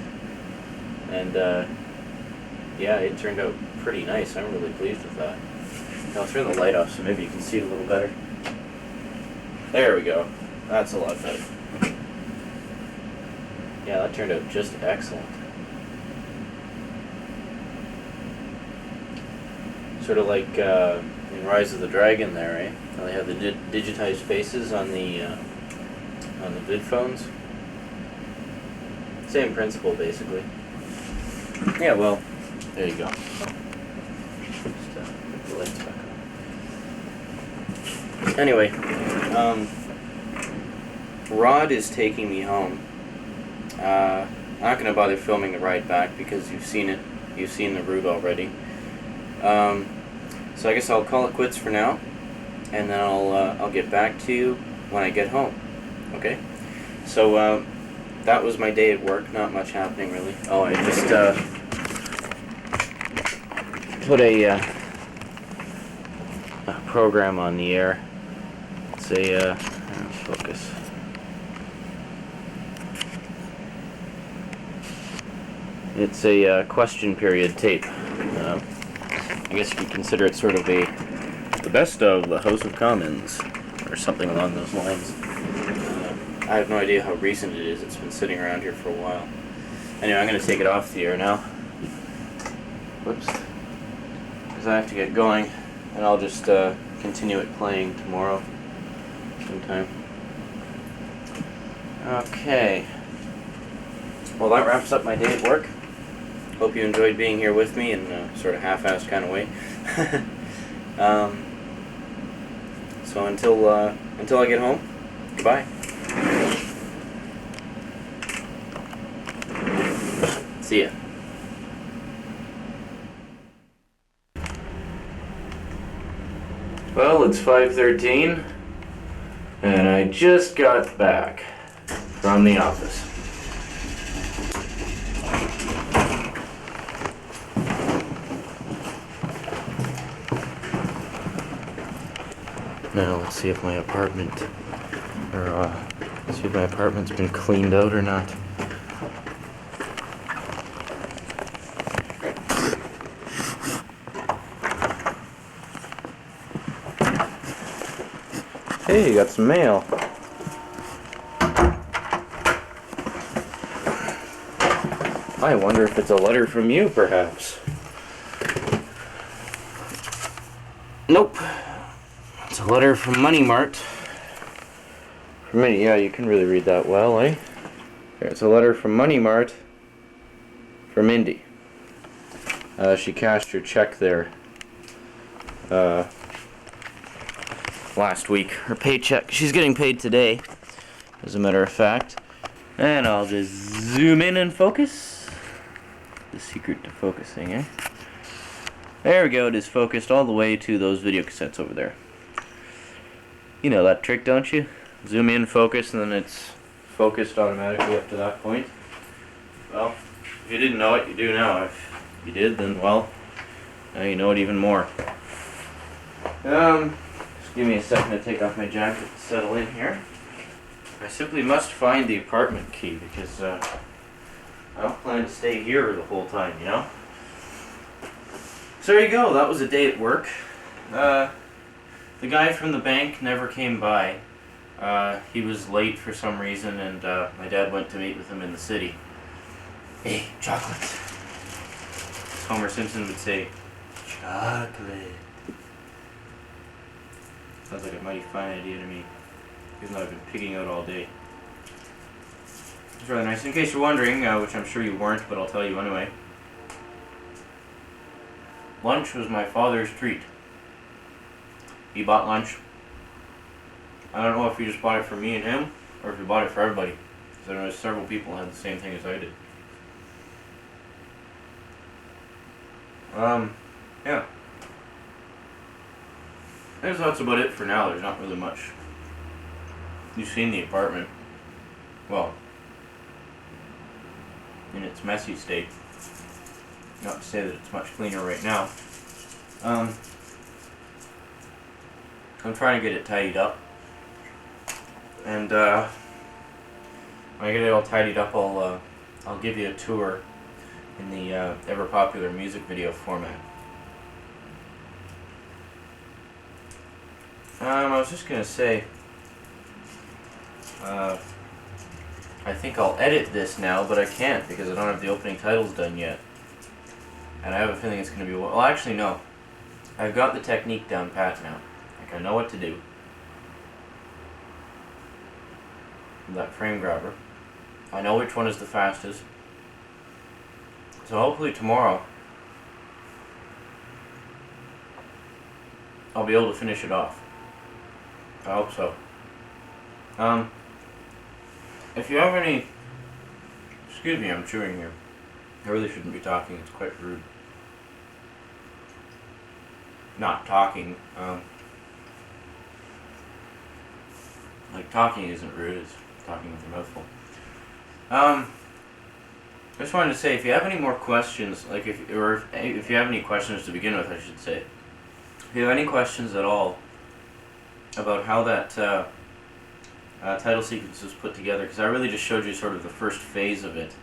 Speaker 1: And yeah, it turned out pretty nice. I'm really pleased with that. I'll turn the light off so maybe you can see it a little better. There we go. That's a lot better. Yeah, that turned out just excellent. Sort of like in Rise of the Dragon there, eh? How they have the digitized faces on the vid phones. Same principle, basically. Yeah, well, there you go. Just put the lights back on. Anyway, Rod is taking me home. I'm not going to bother filming the ride back because you've seen it. You've seen the route already. So I guess I'll call it quits for now, and then I'll get back to you when I get home. Okay? So that was my day at work. Not much happening really. Oh, I just put a program on the air. It's a focus. It's a question period tape. I guess you could consider it sort of the best of the House of Commons, or something along those lines. I have no idea how recent it is. It's been sitting around here for a while. Anyway, I'm going to take it off the air now. Whoops. Because I have to get going, and I'll just continue it playing tomorrow sometime. Okay. Well, that wraps up my day at work. Hope you enjoyed being here with me in a sort of half-assed kind of way. So until I get home, goodbye. See ya. Well, it's 5:13, and I just got back from the office. Now let's see if my apartment's been cleaned out or not. Hey, you got some mail. I wonder if it's a letter from you, perhaps. Nope. It's a letter from Money Mart. For Minnie, yeah, you can really read that well, eh? Here, it's a letter from Money Mart for Mindy. She cashed her check there last week. Her paycheck. She's getting paid today, as a matter of fact. And I'll just zoom in and focus. The secret to focusing, eh? There we go. It is focused all the way to those video cassettes over there. You know that trick, don't you? Zoom in, focus, and then it's focused automatically up to that point. Well, if you didn't know it, you do now. If you did, then, well, now you know it even more. Just give me a second to take off my jacket and settle in here. I simply must find the apartment key because I don't plan to stay here the whole time, you know? So there you go. That was a day at work. The guy from the bank never came by. He was late for some reason, and my dad went to meet with him in the city. Hey, chocolate. As Homer Simpson would say, chocolate. Sounds like a mighty fine idea to me, even though I've been pigging out all day. It's really nice. In case you're wondering, which I'm sure you weren't, but I'll tell you anyway. Lunch was my father's treat. He bought lunch. I don't know if he just bought it for me and him, or if he bought it for everybody. Because I know several people had the same thing as I did. Yeah. I guess that's about it for now. There's not really much. You've seen the apartment. Well, in its messy state. Not to say that it's much cleaner right now. I'm trying to get it tidied up. And when I get it all tidied up, I'll give you a tour in the ever popular music video format. I was just gonna say, I think I'll edit this now, but I can't because I don't have the opening titles done yet. And I have a feeling it's gonna be, well, actually no. I've got the technique down pat now. Like, I know what to do. That frame grabber. I know which one is the fastest. So hopefully tomorrow I'll be able to finish it off. I hope so. If you have any... Excuse me, I'm chewing here. I really shouldn't be talking, it's quite rude. Not talking, like talking isn't rude, it's talking with your mouth full. I just wanted to say, if you have any more questions, like if you have any questions to begin with, I should say. If you have any questions at all about how that title sequence was put together, because I really just showed you sort of the first phase of it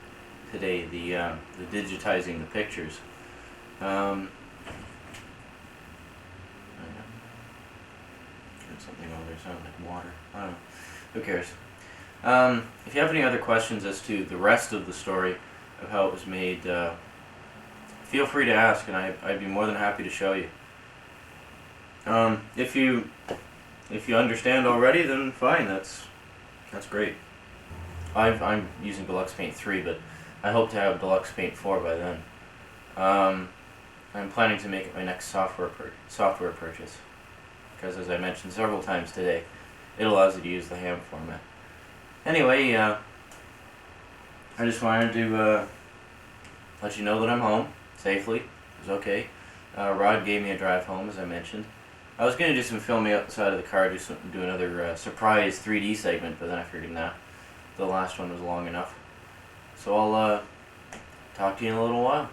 Speaker 1: today, the digitizing the pictures. Heard something over there, sounded like water. I don't know. Who cares? If you have any other questions as to the rest of the story of how it was made, feel free to ask, and I'd be more than happy to show you. If you understand already, then fine. That's great. I'm using Deluxe Paint 3, but I hope to have Deluxe Paint 4 by then. I'm planning to make it my next software purchase, because as I mentioned several times today, it allows you to use the ham format. Anyway, I just wanted to let you know that I'm home safely. It was okay. Rod gave me a drive home, as I mentioned. I was going to do some filming outside of the car, do another surprise 3D segment, but then I figured nah, the last one was long enough. So I'll talk to you in a little while.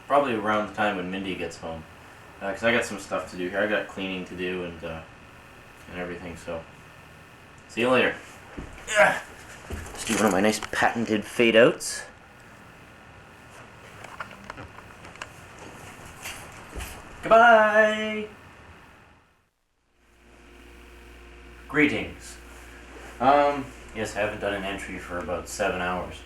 Speaker 1: Probably around the time when Mindy gets home. Because I got some stuff to do here. I got cleaning to do and everything, so see you later. Let's do one of my nice patented fade outs. Goodbye! Greetings. Yes, I haven't done an entry for about 7 hours.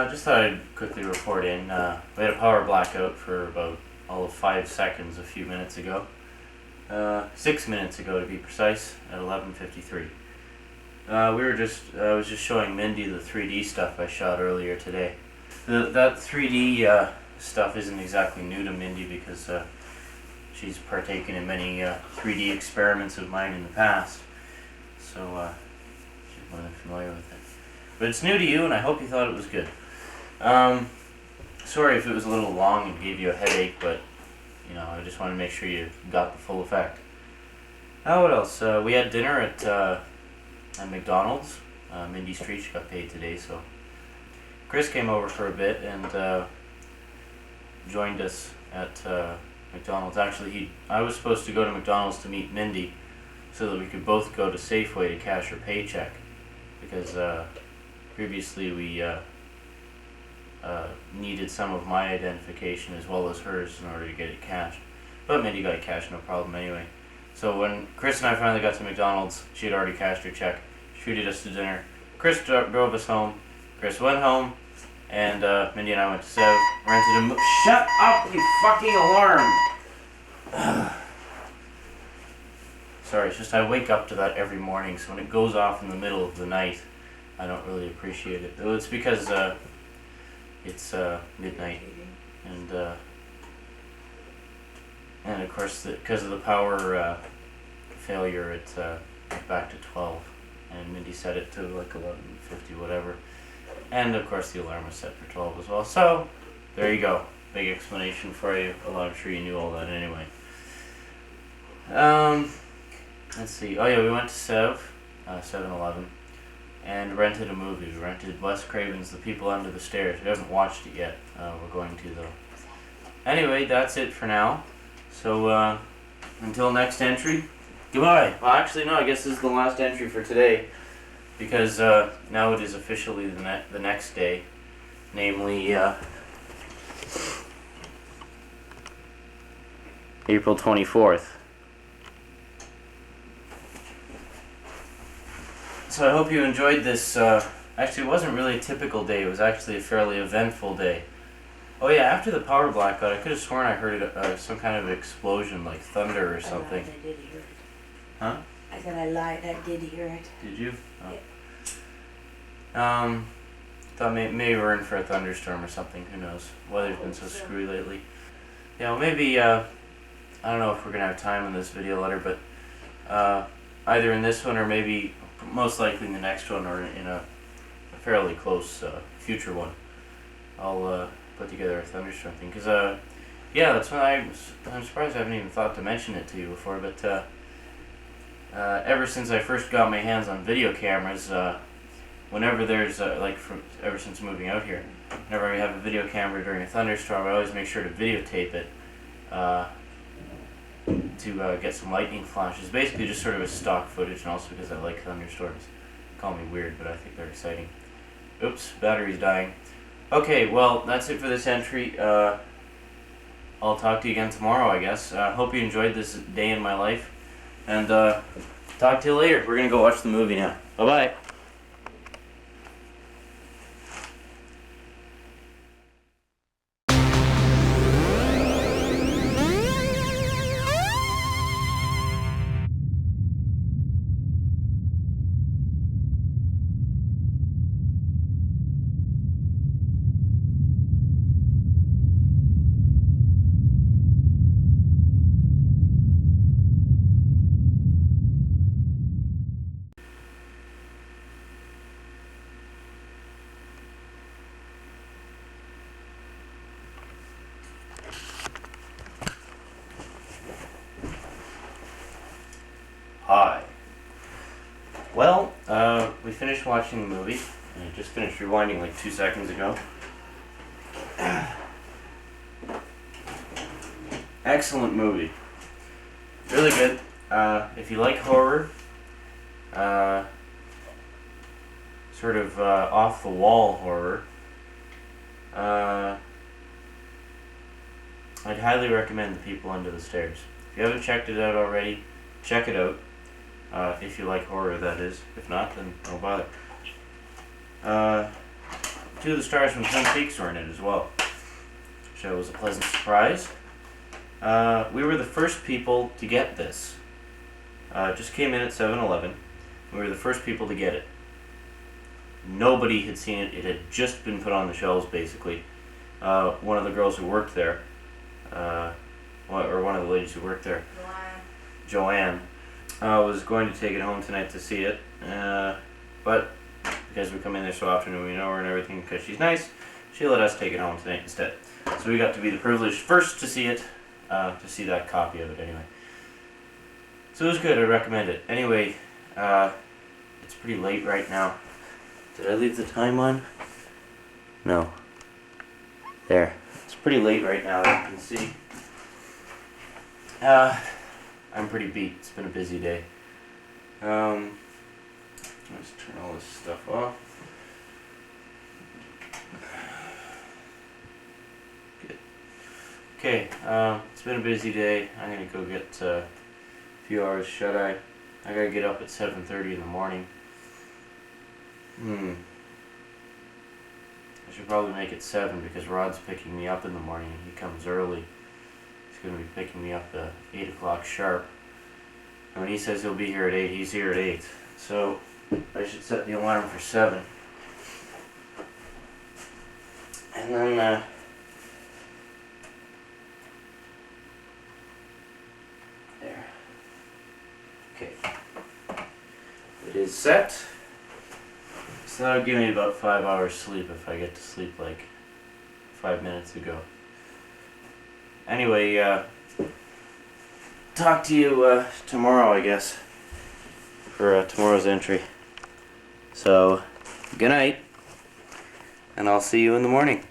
Speaker 1: Just thought I'd quickly report in. We had a power blackout for about all of 5 seconds a few minutes ago. 6 minutes ago to be precise, at 11:53. I was just showing Mindy the 3D stuff I shot earlier today. That 3D stuff isn't exactly new to Mindy, because she's partaken in many 3D experiments of mine in the past, so she's more than familiar with it. But it's new to you, and I hope you thought it was good. Sorry if it was a little long and gave you a headache, but you know, I just wanted to make sure you got the full effect. What else? We had dinner at McDonald's. Mindy's treat, she got paid today, so Chris came over for a bit and joined us at McDonald's. Actually, I was supposed to go to McDonald's to meet Mindy so that we could both go to Safeway to cash her paycheck, because previously we needed some of my identification as well as hers in order to get it cashed. But Mindy got it cashed, no problem anyway. So when Chris and I finally got to McDonald's, she had already cashed her check. She treated us to dinner. Chris drove us home. Chris went home, and Mindy and I went to Sev, rented a Shut up, you fucking alarm! Sorry, it's just I wake up to that every morning, so when it goes off in the middle of the night, I don't really appreciate it. Well, it's because it's midnight, and of course because of the power failure, it's back to 12, and Mindy set it to like 11:50, whatever, and of course the alarm was set for 12 as well. So there you go, big explanation for you. Although I'm sure you knew all that anyway. Let's see. Oh yeah, we went to 7-Eleven. And rented a movie. We rented Wes Craven's The People Under the Stairs. We haven't watched it yet. We're going to, though. Anyway, that's it for now. So, until next entry, goodbye. Well, actually, no, I guess this is the last entry for today, because now it is officially the next day, namely April 24th. So I hope you enjoyed this. Actually, it wasn't really a typical day. It was actually a fairly eventful day. Oh yeah, after the power blackout, I could have sworn I heard some kind of explosion, like thunder or something.
Speaker 5: I did hear it.
Speaker 1: Huh?
Speaker 5: I said I lied. I did hear it.
Speaker 1: Did you? Oh.
Speaker 5: Yeah.
Speaker 1: Thought maybe we're in for a thunderstorm or something. Who knows? Weather's been so screwy lately. Yeah, well, maybe I don't know if we're gonna have time in this video letter, but either in this one or maybe most likely in the next one, or in a fairly close future one, I'll put together a thunderstorm thing. Because yeah, that's when I'm surprised I haven't even thought to mention it to you before. But ever since I first got my hands on video cameras, whenever there's ever since moving out here, whenever I have a video camera during a thunderstorm, I always make sure to videotape it to get some lightning flashes. Basically just sort of a stock footage, and also because I like thunderstorms. call me weird, but I think they're exciting. Oops, battery's dying. Okay, well, that's it for this entry. I'll talk to you again tomorrow, I guess. Hope you enjoyed this day in my life. And talk to you later. We're going to go watch the movie now. Bye-bye. Hi. Well, we finished watching the movie. I just finished rewinding like 2 seconds ago. Excellent movie. Really good. If you like horror, sort of off-the-wall horror, I'd highly recommend The People Under the Stairs. If you haven't checked it out already, check it out. If you like horror, that is. If not, then don't bother. 2 of the stars from Twin Peaks were in it as well, which was a pleasant surprise. We were the first people to get this. It just came in at 7-Eleven. We were the first people to get it. Nobody had seen it. It had just been put on the shelves, basically. One of the girls who worked there, or one of the ladies who worked there, Joanne, was going to take it home tonight to see it, but because we come in there so often and we know her and everything, because she's nice, she let us take it home tonight instead. So we got to be the privileged first to see it, to see that copy of it anyway. So it was good, I recommend it. Anyway, it's pretty late right now. Did I leave the time on? No. There. It's pretty late right now, as you can see. I'm pretty beat. It's been a busy day. Let's turn all this stuff off. Good. Okay, it's been a busy day. I'm gonna go get a few hours shut-eye. I gotta get up at 7:30 in the morning. I should probably make it 7 because Rod's picking me up in the morning. He comes early. He's going to be picking me up at 8 o'clock sharp. And when he says he'll be here at 8, he's here at 8. So I should set the alarm for 7. And then, there. Okay. It is set. So that'll give me about 5 hours sleep if I get to sleep like 5 minutes ago. Anyway, talk to you tomorrow, I guess, for tomorrow's entry. So, good night, and I'll see you in the morning.